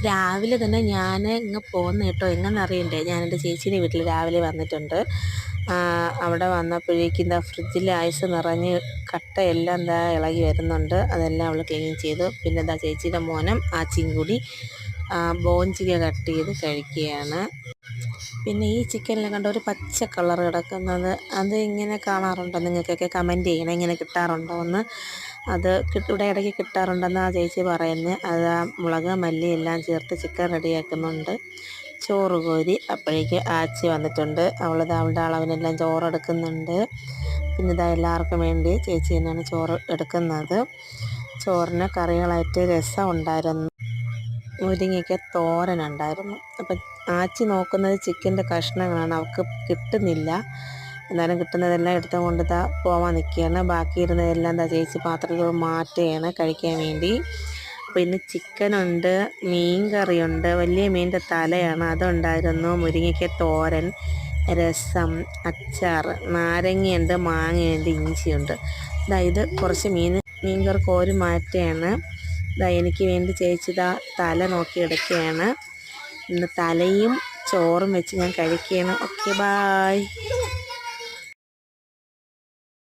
രാവിലെ തന്നെ ഞാൻ ഇങ്ങ് പോന്ന് കേട്ടോ. എങ്ങനെന്നറിയണ്ടേ, ഞാൻ എൻ്റെ ചേച്ചീൻ്റെ വീട്ടിൽ രാവിലെ വന്നിട്ടുണ്ട്. അവിടെ വന്നപ്പോഴേക്കും എന്താ ഫ്രിഡ്ജിൽ ഐസ് നിറഞ്ഞ് കട്ടയെല്ലാം എന്താ ഇളകി വരുന്നുണ്ട്. അതെല്ലാം അവൾ ക്ലീൻ ചെയ്തു. പിന്നെ എന്താ ചേച്ചിയുടെ മോനും ആച്ചിയും കൂടി ബോഞ്ചിക കട്ട് ചെയ്ത് കഴിക്കുകയാണ്. പിന്നെ ഈ ചിക്കനിൽ കണ്ട ഒരു പച്ച കളർ കിടക്കുന്നത്, അത് ഇങ്ങനെ കാണാറുണ്ടോ? നിങ്ങൾക്കൊക്കെ കമൻറ്റ് ചെയ്യണം, ഇങ്ങനെ കിട്ടാറുണ്ടോ എന്ന്. അത് ഇവിടെ ഇടയ്ക്ക് കിട്ടാറുണ്ടെന്ന് ആ ചേച്ചി പറയുന്നത്. അത് മുളക് മല്ലി എല്ലാം ചേർത്ത് ചിക്കൻ റെഡിയാക്കുന്നുണ്ട്. ചോറ് കോരി അപ്പോഴേക്ക് ആച്ചി വന്നിട്ടുണ്ട്. അവളുടെ അളവിനെല്ലാം ചോറെടുക്കുന്നുണ്ട്. പിന്നെ ഇതാ എല്ലാവർക്കും വേണ്ടി ചേച്ചി തന്നെയാണ് ചോറ് എടുക്കുന്നത്. ചോറിന് കറികളായിട്ട് രസം ഉണ്ടായിരുന്നു, മുരിങ്ങയ്ക്ക തോരനുണ്ടായിരുന്നു. അപ്പം ആച്ചി നോക്കുന്നത് ചിക്കൻ്റെ കഷ്ണങ്ങളാണ്, അവൾക്ക് കിട്ടുന്നില്ല. എന്നാലും കിട്ടുന്നതെല്ലാം എടുത്തുകൊണ്ട് പോവാൻ നിൽക്കുകയാണ്. ബാക്കി ഇരുന്നതെല്ലാം ചേച്ചി പാത്രത്തിൽ മാറ്റുകയാണ് കഴിക്കാൻ വേണ്ടി. അപ്പോൾ ഇന്ന് ചിക്കനുണ്ട്, മീൻ കറിയുണ്ട്, വലിയ മീനിൻ്റെ തലയാണ്, അതുണ്ടായിരുന്നു. മുരിങ്ങയ്ക്ക തോരൻ, രസം, അച്ചാർ, നാരങ്ങയുണ്ട്, മാങ്ങയുണ്ട്, ഇഞ്ചിയുണ്ട്. ഇത് കുറച്ച് മീൻ കറി കോരി മാറ്റുകയാണ്. എനിക്ക് വേണ്ടി ചേച്ചി തല നോക്കി എടുക്കുകയാണ്. ഇന്ന് തലയും ചോറും വെച്ച് ഞാൻ കഴിക്കുകയാണ്. Okay, bye.